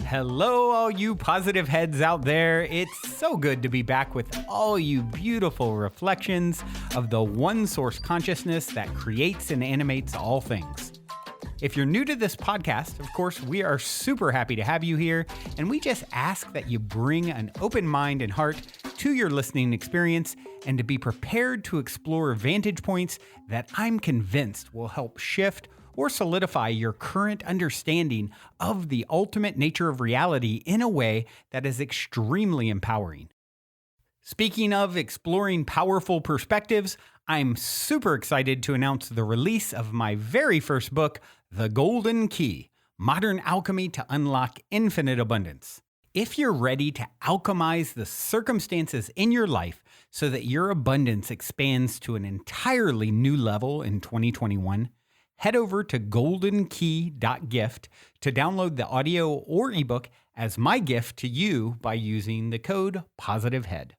Hello, all you positive heads out there. It's so good to be back with all you beautiful reflections of the one source consciousness that creates and animates all things. If you're new to this podcast, of course, we are super happy to have you here, and we just ask that you bring an open mind and heart to your listening experience and to be prepared to explore vantage points that I'm convinced will help shift or solidify your current understanding of the ultimate nature of reality in a way that is extremely empowering. Speaking of exploring powerful perspectives, I'm super excited to announce the release of my very first book, The Golden Key: Modern Alchemy to Unlock Infinite Abundance. If you're ready to alchemize the circumstances in your life so that your abundance expands to an entirely new level in 2021, head over to goldenkey.gift to download the audio or ebook as my gift to you by using the code POSITIVEHEAD.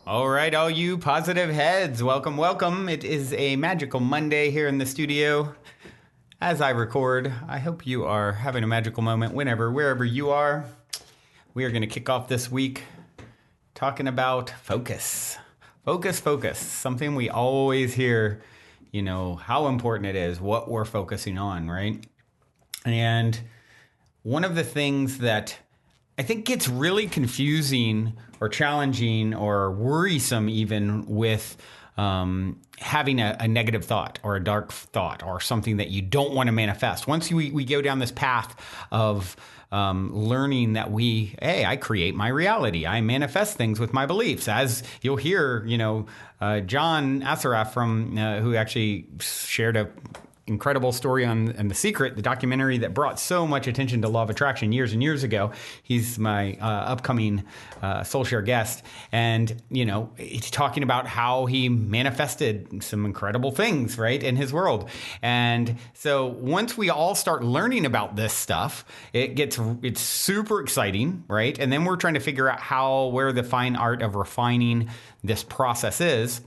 All right, all you positive heads, welcome. It is a magical Monday here in the studio. As I record, I hope you are having a magical moment wherever you are. We are going to kick off this week talking about focus. Focus. Something we always hear, how important it is, what we're focusing on, right? And one of the things that I think gets really confusing or challenging or worrisome even with having a negative thought or a dark thought or something that you don't want to manifest. Once we go down this path of learning that I create my reality. I manifest things with my beliefs. As you'll hear, John Assaraf who actually shared a incredible story on The Secret, the documentary that brought so much attention to law of attraction years and years ago. He's my upcoming SoulShare guest. And, he's talking about how he manifested some incredible things, right, in his world. And so once we all start learning about this stuff, it's super exciting, right? And then we're trying to figure out where the fine art of refining this process is.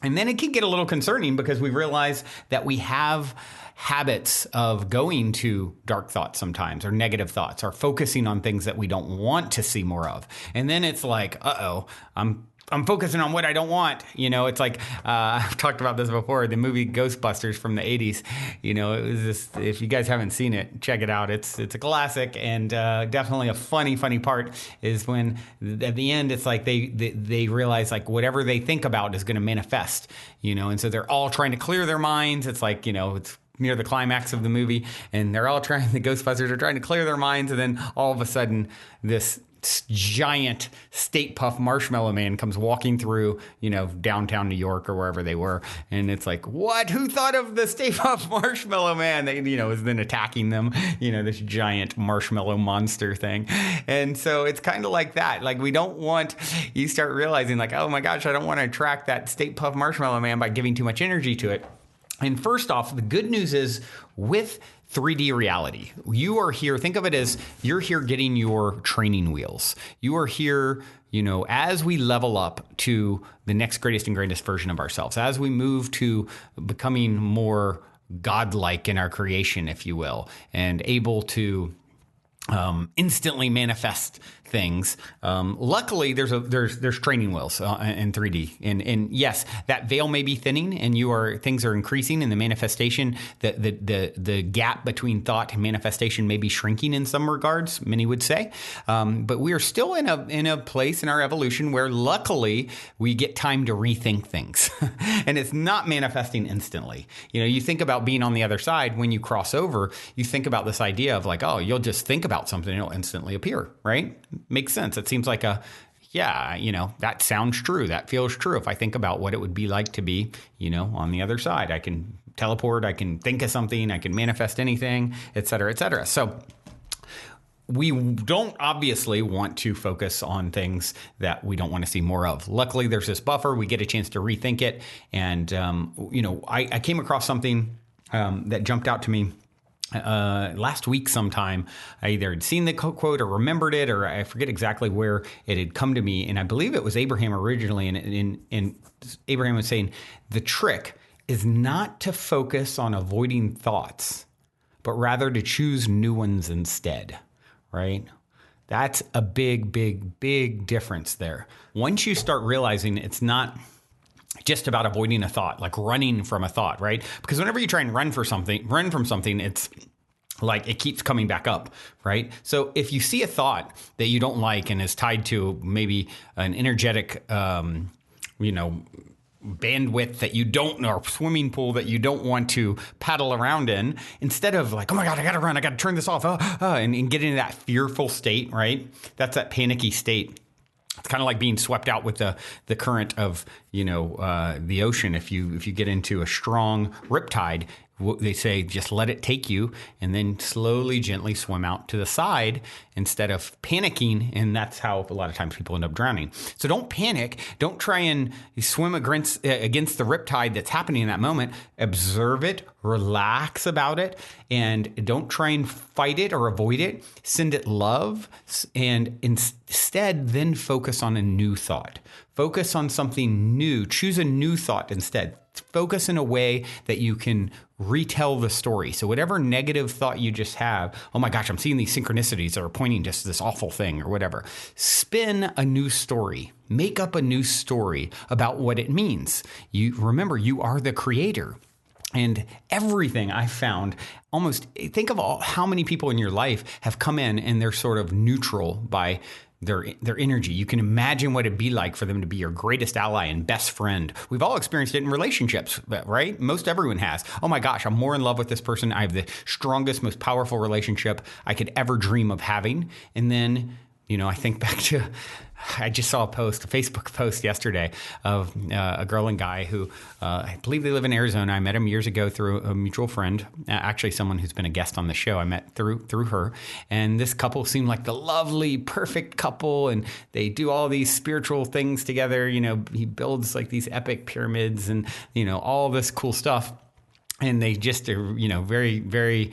And then it can get a little concerning because we realize that we have habits of going to dark thoughts sometimes, or negative thoughts, or focusing on things that we don't want to see more of. And then it's like, I'm focusing on what I don't want. It's like, I've talked about this before, the movie Ghostbusters from the 80s. It was this, if you guys haven't seen it, check it out. It's a classic, and definitely a funny part is when at the end, it's like they realize like whatever they think about is going to manifest, and so they're all trying to clear their minds. It's like, it's near the climax of the movie, and the Ghostbusters are trying to clear their minds, and then all of a sudden this giant State Puff Marshmallow Man comes walking through, downtown New York or wherever they were. And it's like, what? Who thought of the State Puff Marshmallow Man? That, is then attacking them, this giant marshmallow monster thing. And so it's kind of like that. Like you start realizing like, oh my gosh, I don't want to attract that State Puff Marshmallow Man by giving too much energy to it. And first off, the good news is with 3D reality, you are here. Think of it as you're here getting your training wheels. You are here, as we level up to the next greatest and greatest version of ourselves, as we move to becoming more godlike in our creation, if you will, and able to instantly manifest things. Luckily, there's training wheels in 3D, and yes, that veil may be thinning, and things are increasing in the manifestation. The gap between thought and manifestation may be shrinking in some regards. Many would say, but we are still in a place in our evolution where luckily we get time to rethink things, and it's not manifesting instantly. You think about being on the other side when you cross over. You think about this idea of like, oh, you'll just think about something, it'll instantly appear, right? Makes sense. It seems like that sounds true. That feels true. If I think about what it would be like to be, on the other side, I can teleport, I can think of something, I can manifest anything, et cetera, et cetera. So we don't obviously want to focus on things that we don't want to see more of. Luckily, there's this buffer. We get a chance to rethink it. And, I came across something that jumped out to me last week sometime, I either had seen the quote or remembered it, or I forget exactly where it had come to me. And I believe it was Abraham originally. And Abraham was saying the trick is not to focus on avoiding thoughts, but rather to choose new ones instead, right? That's a big, big, big difference there. Once you start realizing it's not just about avoiding a thought, like running from a thought, right? Because whenever you try and run from something, it's like it keeps coming back up, right? So if you see a thought that you don't like and is tied to maybe an energetic, bandwidth that you don't, or swimming pool that you don't want to paddle around in, instead of like, oh my God, I got to run, I got to turn this off, and get into that fearful state, right? That's that panicky state. It's kind of like being swept out with the current of, the ocean. If you get into a strong riptide, they say just let it take you and then slowly, gently swim out to the side instead of panicking. And that's how a lot of times people end up drowning. So don't panic. Don't try and swim against the riptide that's happening in that moment. Observe it, relax about it, and don't try and fight it or avoid it. Send it love, and instead then focus on a new thought. Focus on something new. Choose a new thought instead. Focus in a way that you can retell the story. So whatever negative thought you just have, oh my gosh, I'm seeing these synchronicities that are pointing to this awful thing or whatever. Spin a new story. Make up a new story about what it means. Remember, you are the creator. And everything I found, think of how many people in your life have come in and they're sort of neutral by their energy. You can imagine what it'd be like for them to be your greatest ally and best friend. We've all experienced it in relationships, right? Most everyone has. Oh my gosh, I'm more in love with this person. I have the strongest, most powerful relationship I could ever dream of having. And then, I think back to, I just saw a Facebook post yesterday of a girl and guy who I believe they live in Arizona. I met him years ago through a mutual friend, actually someone who's been a guest on the show. I met through her. And this couple seemed like the lovely, perfect couple. And they do all these spiritual things together. He builds like these epic pyramids and, all this cool stuff. And they just are, very, very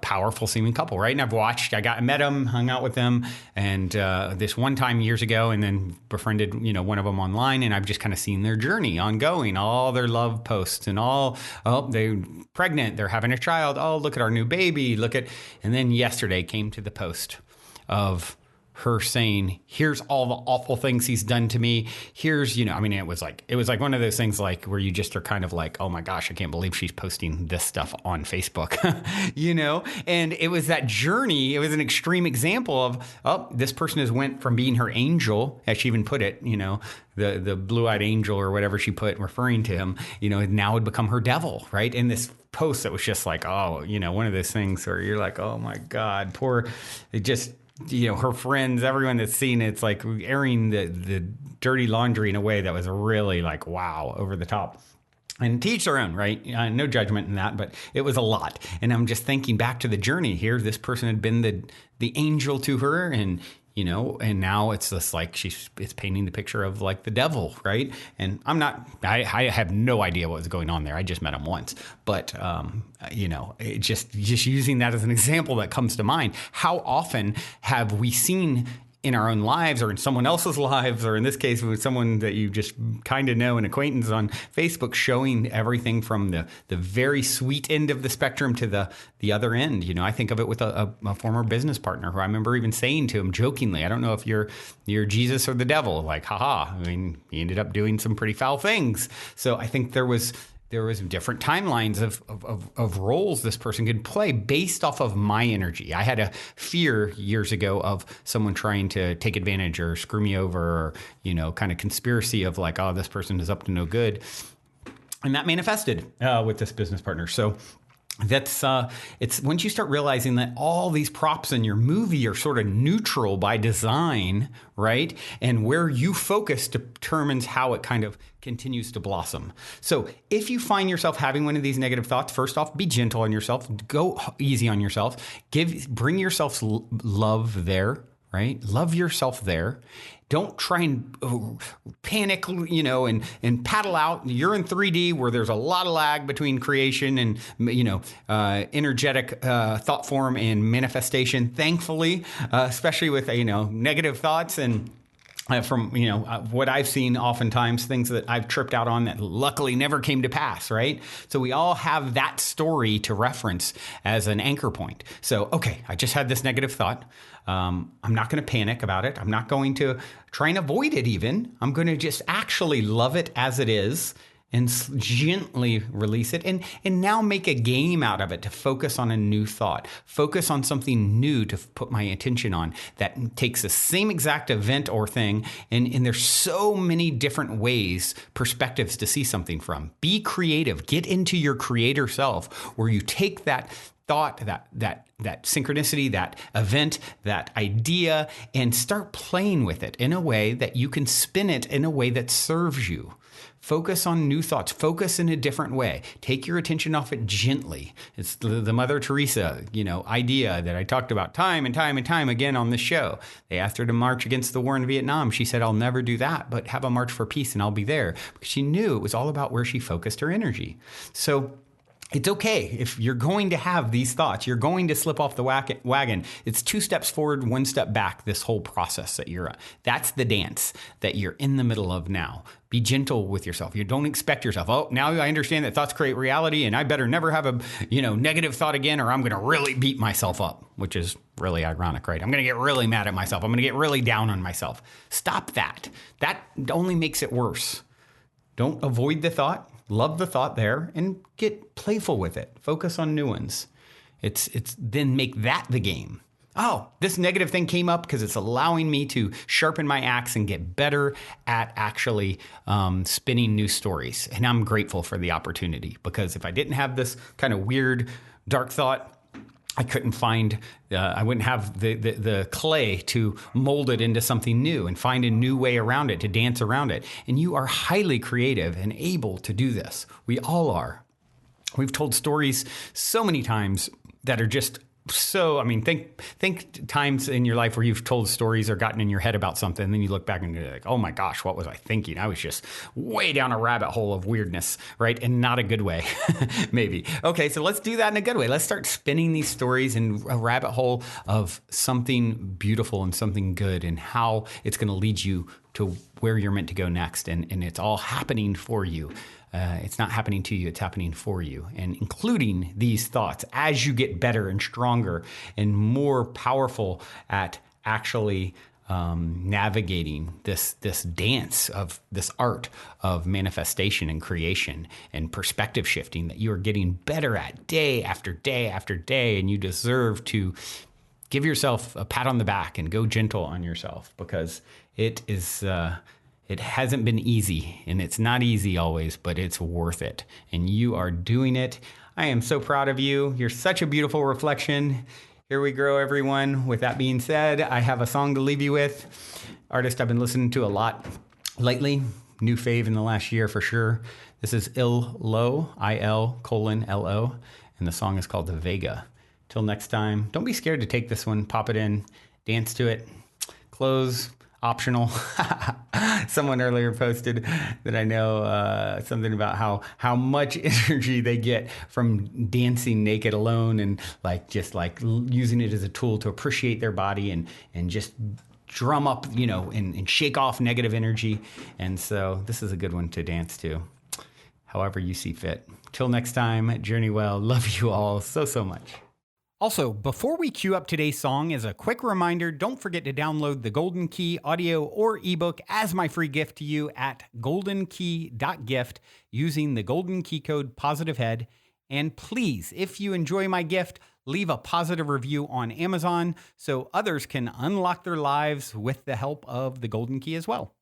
powerful seeming couple, right? And I met them, hung out with them, and this one time years ago, and then befriended, one of them online, and I've just kind of seen their journey ongoing, all their love posts and they're pregnant, they're having a child, look at our new baby, and then yesterday came to the post of her saying, here's all the awful things he's done to me. Here's, it was like one of those things like where you just are kind of like, oh my gosh, I can't believe she's posting this stuff on Facebook, and it was that journey. It was an extreme example of, this person has went from being her angel, as she even put it, the blue-eyed angel or whatever she put referring to him, now had become her devil, right? And this post that was just like, one of those things where you're like, oh my God, her friends, everyone that's seen it, it's like airing the dirty laundry in a way that was really like, wow, over the top. And to each their own, right? No judgment in that, but it was a lot. And I'm just thinking back to the journey here. This person had been the angel to her, and and now it's just like it's painting the picture of like the devil, right? And I have no idea what was going on there. I just met him once, but just using that as an example that comes to mind. How often have we seen in our own lives or in someone else's lives, or in this case with someone that you just kind of know, an acquaintance on Facebook, showing everything from the very sweet end of the spectrum to the other end. I think of it with a former business partner who I remember even saying to him jokingly, I don't know if you're Jesus or the devil, like, haha. I mean, he ended up doing some pretty foul things. So I think there was different timelines of roles this person could play based off of my energy. I had a fear years ago of someone trying to take advantage or screw me over, or, kind of conspiracy of like, oh, this person is up to no good. And that manifested with this business partner. So that's it's once you start realizing that all these props in your movie are sort of neutral by design, right? And where you focus determines how it kind of continues to blossom. So if you find yourself having one of these negative thoughts, first off, be gentle on yourself, go easy on yourself, bring yourself love there, right? Love yourself there. Don't try and panic, and paddle out. You're in 3D where there's a lot of lag between creation and, energetic thought form and manifestation. Thankfully, especially with, negative thoughts and from what I've seen, oftentimes things that I've tripped out on that luckily never came to pass, right? So we all have that story to reference as an anchor point. So, okay, I just had this negative thought. I'm not going to panic about it. I'm not going to try and avoid it even. I'm going to just actually love it as it is and gently release it, and now make a game out of it to focus on a new thought, focus on something new to put my attention on that takes the same exact event or thing. And there's so many different ways, perspectives to see something from. Be creative, get into your creator self where you take that thought, that synchronicity, that event, that idea, and start playing with it in a way that you can spin it in a way that serves you. Focus on new thoughts. Focus in a different way. Take your attention off it gently. It's the Mother Teresa, idea that I talked about time and time and time again on this show. They asked her to march against the war in Vietnam. She said, "I'll never do that, but have a march for peace and I'll be there." Because she knew it was all about where she focused her energy. So it's okay if you're going to have these thoughts, you're going to slip off the wagon. It's 2 steps forward, 1 step back, this whole process that you're on. That's the dance that you're in the middle of now. Be gentle with yourself. You don't expect yourself, oh, now I understand that thoughts create reality and I better never have a negative thought again or I'm going to really beat myself up, which is really ironic, right? I'm going to get really mad at myself. I'm going to get really down on myself. Stop that. That only makes it worse. Don't avoid the thought. Love the thought there and get playful with it. Focus on new ones. It's then make that the game. Oh, this negative thing came up because it's allowing me to sharpen my axe and get better at actually spinning new stories. And I'm grateful for the opportunity, because if I didn't have this kind of weird, dark thought, I couldn't find, I wouldn't have the clay to mold it into something new and find a new way around it, to dance around it. And you are highly creative and able to do this. We all are. We've told stories so many times that are just so, think times in your life where you've told stories or gotten in your head about something, and then you look back and you're like, oh my gosh, what was I thinking? I was just way down a rabbit hole of weirdness, right? And not a good way, maybe. Okay, so let's do that in a good way. Let's start spinning these stories in a rabbit hole of something beautiful and something good and how it's going to lead you to where you're meant to go next. And it's all happening for you. It's not happening to you, it's happening for you. And including these thoughts as you get better and stronger and more powerful at actually navigating this dance of this art of manifestation and creation and perspective shifting that you are getting better at day after day after day. And you deserve to give yourself a pat on the back and go gentle on yourself, because it is... It hasn't been easy, and it's not easy always, but it's worth it. And you are doing it. I am so proud of you. You're such a beautiful reflection. Here we grow, everyone. With that being said, I have a song to leave you with. Artist I've been listening to a lot lately. New fave in the last year for sure. This is Il-Lo, IL:LO, and the song is called The Vega. Till next time, don't be scared to take this one, pop it in, dance to it, close. Optional. Someone earlier posted that I know something about how much energy they get from dancing naked alone and just using it as a tool to appreciate their body and just drum up, and shake off negative energy. And so this is a good one to dance to, however you see fit. Till next time, journey well. Love you all so much. Also, before we cue up today's song, as a quick reminder, don't forget to download the Golden Key audio or ebook as my free gift to you at goldenkey.gift using the Golden Key code POSITIVEHEAD. And please, if you enjoy my gift, leave a positive review on Amazon so others can unlock their lives with the help of the Golden Key as well.